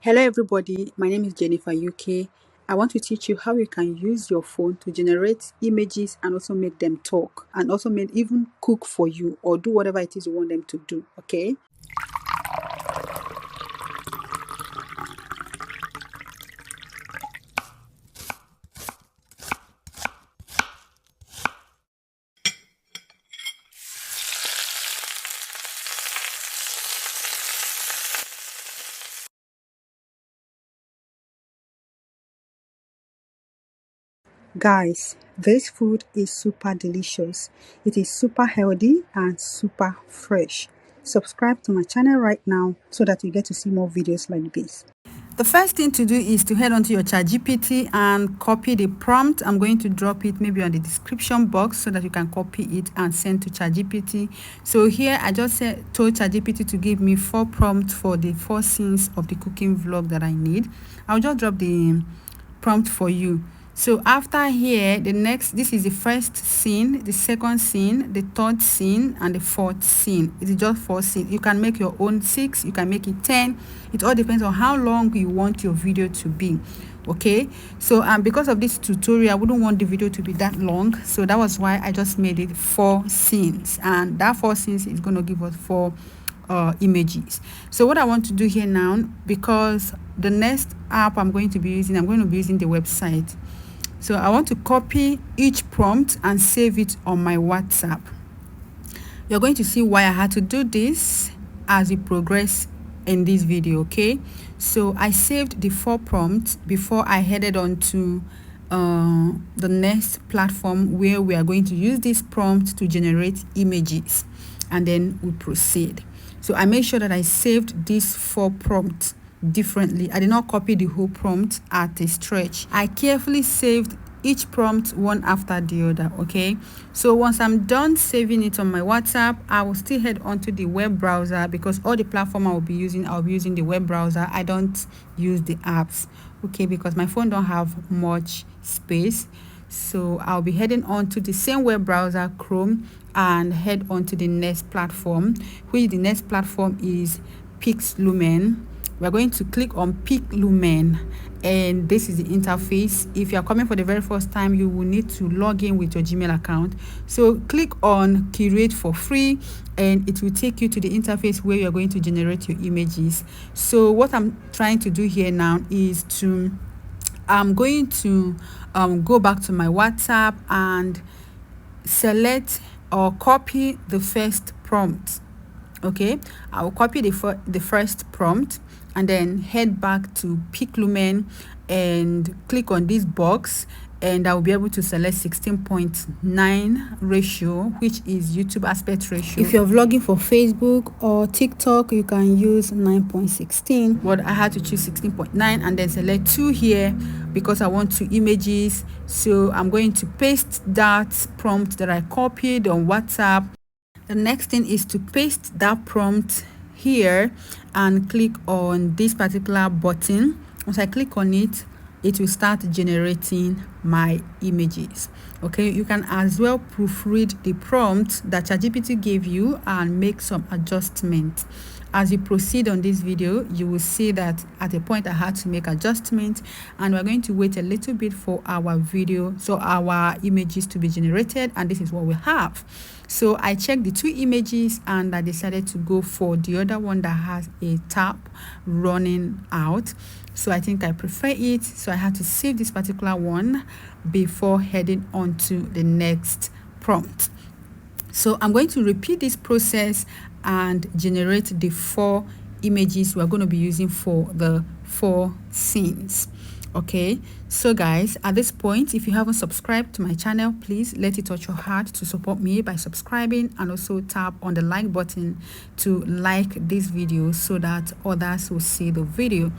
Hello everybody, my name is Jennifer UK. I want to teach you how you can use your phone to generate images and also make them talk and also even cook for you or do whatever it is you want them to do, okay? Guys, this food is super delicious. It is super healthy and super fresh. Subscribe to my channel right now so that you get to see more videos like this. The first thing to do is to head onto your ChatGPT and copy the prompt. I'm going to drop it maybe on the description box so that you can copy it and send to ChatGPT. So here I just told ChatGPT to give me 4 prompts for the 4 scenes of the cooking vlog that I need. I'll just drop the prompt for you. So after here, this is the first scene, the second scene, the third scene, and the fourth scene. It is just 4 scenes. You can make your own 6, you can make it 10. It all depends on how long you want your video to be. Okay, so because of this tutorial, I wouldn't want the video to be that long, so that was why I just made it 4 scenes, and that 4 scenes is going to give us 4 images. So what I want to do here now, because the next app I'm going to be using the website. So I want to copy each prompt and save it on my WhatsApp. You're going to see why I had to do this as we progress in this video, okay? So I saved the 4 prompts before I headed on to the next platform where we are going to use this prompt to generate images, and then we proceed. So I made sure that I saved these 4 prompts differently. I did not copy the whole prompt at a stretch. I carefully saved each prompt one after the other, okay? So once I'm done saving it on my WhatsApp, I will still head onto the web browser, because all the platform I'll be using the web browser. I don't use the apps, okay, because my phone don't have much space. So I'll be heading on to the same web browser, Chrome, and head on to the next platform, which the next platform is Pixlumen. We're going to click on Pixlumen, and this is the interface. If you are coming for the very first time, you will need to log in with your Gmail account. So click on Curate for free, and it will take you to the interface where you're going to generate your images. So what I'm trying to do here now is I'm going to go back to my WhatsApp and select or copy the first prompt. Okay, I will copy the first prompt and then head back to Pixlumen and click on this box, and I will be able to select 16:9 ratio, which is YouTube aspect ratio. If you're vlogging for Facebook or TikTok, you can use 9:16, but I had to choose 16:9 and then select 2 here because I want 2 images. So I'm going to paste that prompt that I copied on WhatsApp. The next thing is to paste that prompt here and click on this particular button. Once I click on it, it will start generating my images. Okay, you can as well proofread the prompt that ChatGPT gave you and make some adjustments. As you proceed on this video, you will see that at a point I had to make adjustments, and we're going to wait a little bit for our images to be generated, and this is what we have. So I checked the 2 images and I decided to go for the other one that has a tap running out. So I think I prefer it. So I had to save this particular one before heading on to the next prompt. So I'm going to repeat this process and generate the 4 images we're going to be using for the 4 scenes. Okay, so guys, at this point, if you haven't subscribed to my channel, please let it touch your heart to support me by subscribing, and also tap on the like button to like this video so that others will see the video.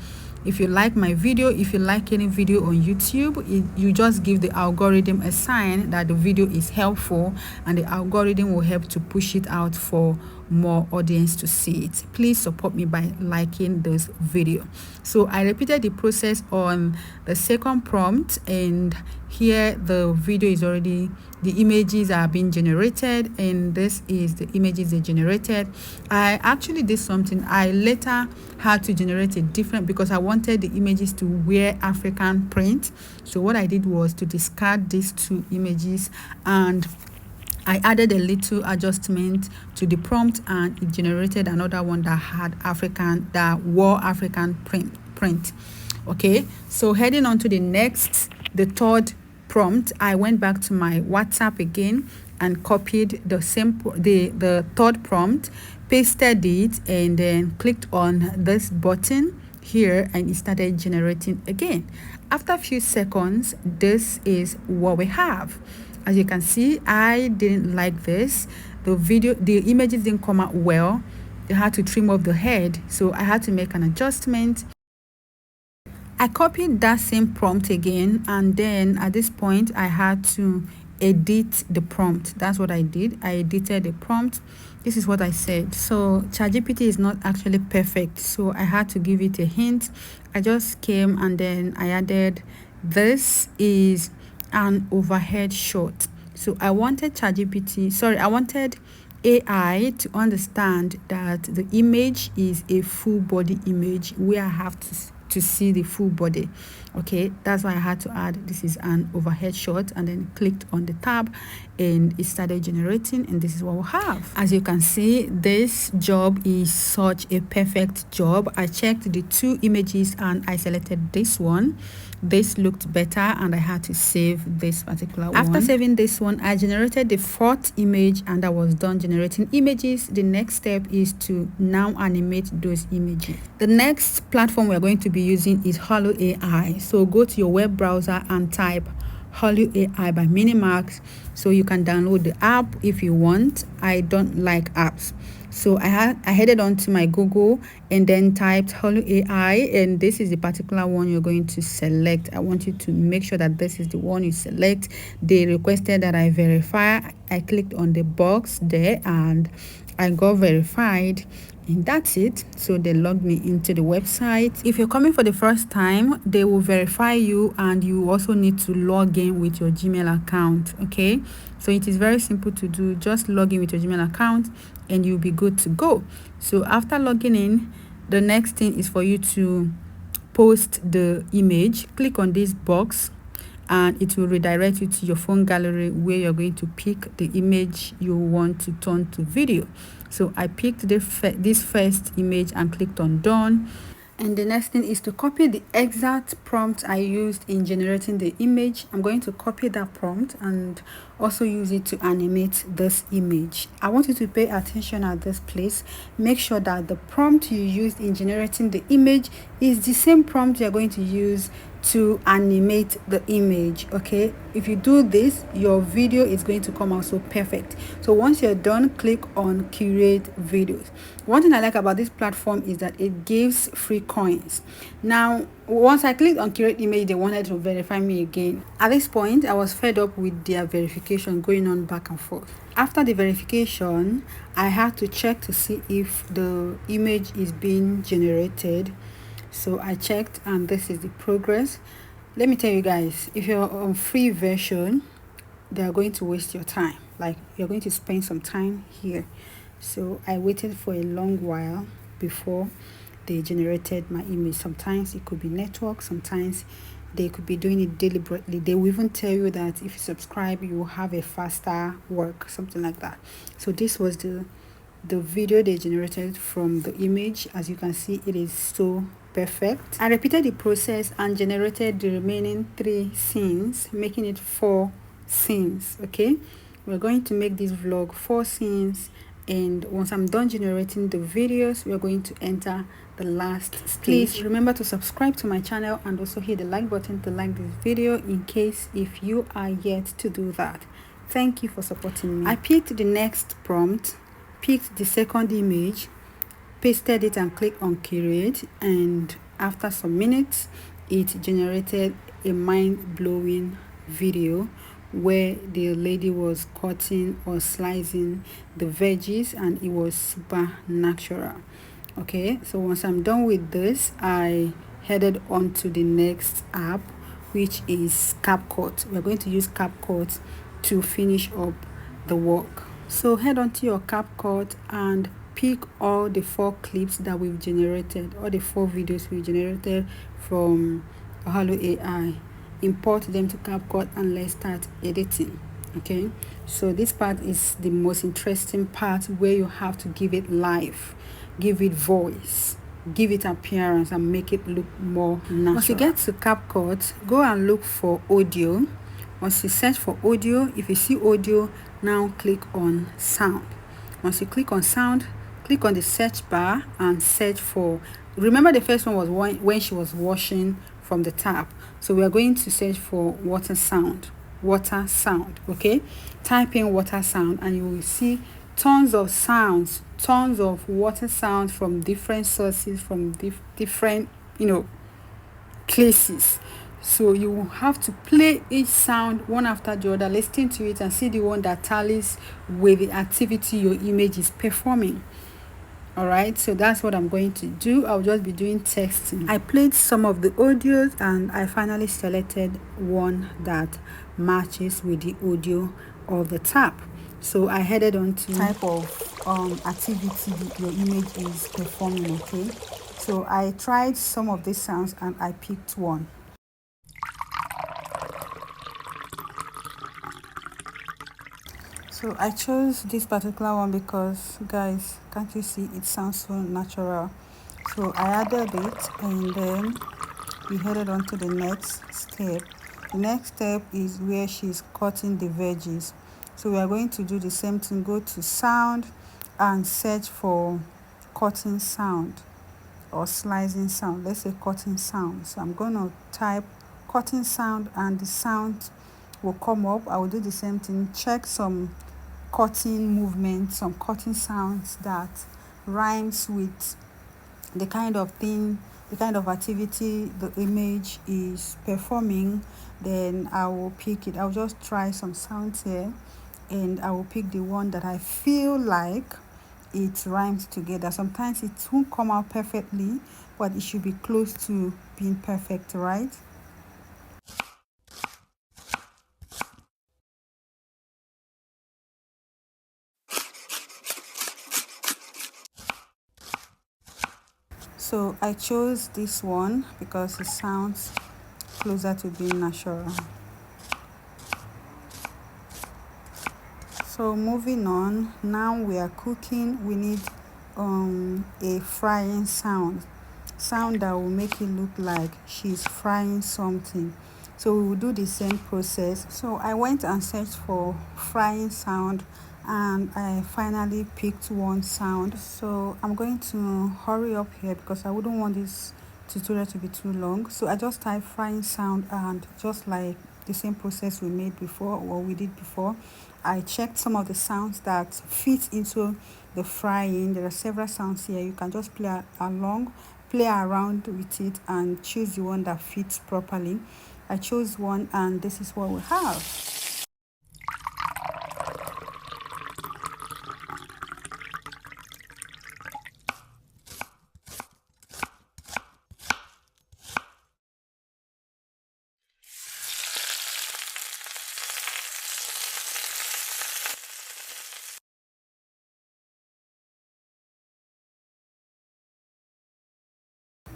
If you like my video, if you like any video on YouTube, you just give the algorithm a sign that the video is helpful, and the algorithm will help to push it out for more audience to see it. Please support me by liking this video. So I repeated the process on the second second prompt, and here the video is already, the images are being generated, and this is the images they generated. I actually did something. I later had to generate a different, because I wanted the images to wear African print. So what I did was to discard these two images, and I added a little adjustment to the prompt, and it generated another one that had African, that wore African print. Okay, so heading on to the next, the third prompt, I went back to my WhatsApp again and copied the same the third prompt, pasted it, and then clicked on this button here, and it started generating again. After a few seconds, this is what we have. As you can see, I didn't like this. The images didn't come out well. They had to trim off the head, so I had to make an adjustment. I copied that same prompt again, and then at this point I had to edit the prompt. That's what I did. I edited the prompt. This is what I said. So ChatGPT is not actually perfect, so I had to give it a hint. I just came and then I added, this is an overhead shot. So I wanted I wanted AI to understand that the image is a full body image where I have to see the full body. Okay, that's why I had to add, this is an overhead shot, and then clicked on the tab and it started generating, and this is what we have. As you can see, this job is such a perfect job. I checked the two images and I selected this one. This looked better, and I had to save this particular one. After saving this one, I generated the fourth image, and I was done generating images. The next step is to now animate those images. The next platform we're going to be using is Holo AI. So go to your web browser and type Holo AI by Minimax, so you can download the app if you want. I don't like apps, so I headed on to my Google and then typed Holo AI, and this is the particular one you're going to select. I want you to make sure that this is the one you select. They requested that I verify. I clicked on the box there and I got verified, and that's it. So they logged me into the website. If you're coming for the first time, they will verify you, and you also need to log in with your Gmail account. Okay, so it is very simple to do. Just log in with your Gmail account and you'll be good to go. So after logging in, the next thing is for you to post the image. Click on this box and it will redirect you to your phone gallery, where you're going to pick the image you want to turn to video. So I picked this first image and clicked on done. And the next thing is to copy the exact prompt I used in generating the image. I'm going to copy that prompt and also use it to animate this image. I want you to pay attention at this place. Make sure that the prompt you used in generating the image is the same prompt you're going to use to animate the image. Okay, if you do this, your video is going to come out so perfect. So once you're done, click on create videos. One thing I like about this platform is that it gives free coins. Now once I clicked on create image, they wanted to verify me again. At this point, I was fed up with their verification going on back and forth. After the verification, I had to check to see if the image is being generated. So I checked, and this is the progress. Let me tell you guys, if you're on free version, they are going to waste your time. Like, you're going to spend some time here. So I waited for a long while before they generated my image. Sometimes it could be network, sometimes they could be doing it deliberately. They will even tell you that if you subscribe, you will have a faster work, something like that. So this was the video they generated from the image. As you can see, it is so perfect. I repeated the process and generated the remaining 3 scenes, making it 4 scenes. Okay, we're going to make this vlog 4 scenes, and once I'm done generating the videos, we're going to enter the last stage. Please remember to subscribe to my channel and also hit the like button to like this video, in case if you are yet to do that. Thank you for supporting me. I picked the next prompt, picked the second image, pasted it and clicked on create, and after some minutes it generated a mind-blowing video where the lady was cutting or slicing the veggies, and it was super natural. Okay, so once I'm done with this, I headed on to the next app, which is CapCut. We're going to use CapCut to finish up the work. So head on to your CapCut and pick all the 4 clips that we've generated, all the 4 videos we generated from Hello AI. Import them to CapCut and let's start editing. Okay, so this part is the most interesting part, where you have to give it life, give it voice, give it appearance, and make it look more natural. Once you get to CapCut, go and look for audio. Once you search for audio, if you see audio, now click on sound. Once you click on sound, click on the search bar and search for, remember the first one was when she was washing from the tap, so we are going to search for water sound. Okay, type in water sound and you will see tons of sounds, tons of water sounds from different sources, from different places. So you will have to play each sound one after the other, listen to it and see the one that tallies with the activity your image is performing. Alright, so that's what I'm going to do. I'll just be doing texting. I played some of the audios and I finally selected one that matches with the audio of the tap. So I headed on to type of activity your image is performing. Okay, so I tried some of these sounds and I picked one. So I chose this particular one because, guys, can't you see it sounds so natural? So I added it and then we headed on to the next step. The next step is where she's cutting the veggies. So we are going to do the same thing. Go to sound and search for cutting sound or slicing sound. Let's say cutting sound. So I'm going to type cutting sound and the sound will come up. I will do the same thing. Check some cutting movements, some cutting sounds that rhymes with the kind of thing, the kind of activity the image is performing. Then I will pick it. I'll just try some sounds here and I will pick the one that I feel like it rhymes together. Sometimes it won't come out perfectly, but it should be close to being perfect, right? So I chose this one because it sounds closer to being natural. So moving on, now we are cooking. We need a frying sound that will make it look like she's frying something. So we will do the same process. So I went and searched for frying sound and I finally picked one sound. So I'm going to hurry up here because I wouldn't want this tutorial to be too long. So I just typed frying sound and just like the same process we did before, I checked some of the sounds that fit into the frying. There are several sounds here. You can just play around with it and choose the one that fits properly. I chose one and this is what we have.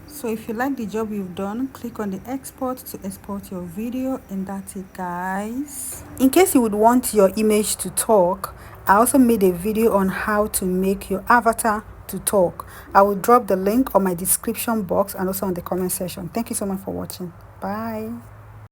So if you like the job you've done, click on the export to export your video, and that's it, guys. In case you would want your image to talk, I also made a video on how to make your avatar to talk. I will drop the link on my description box and also on the comment section. Thank you so much for watching. Bye.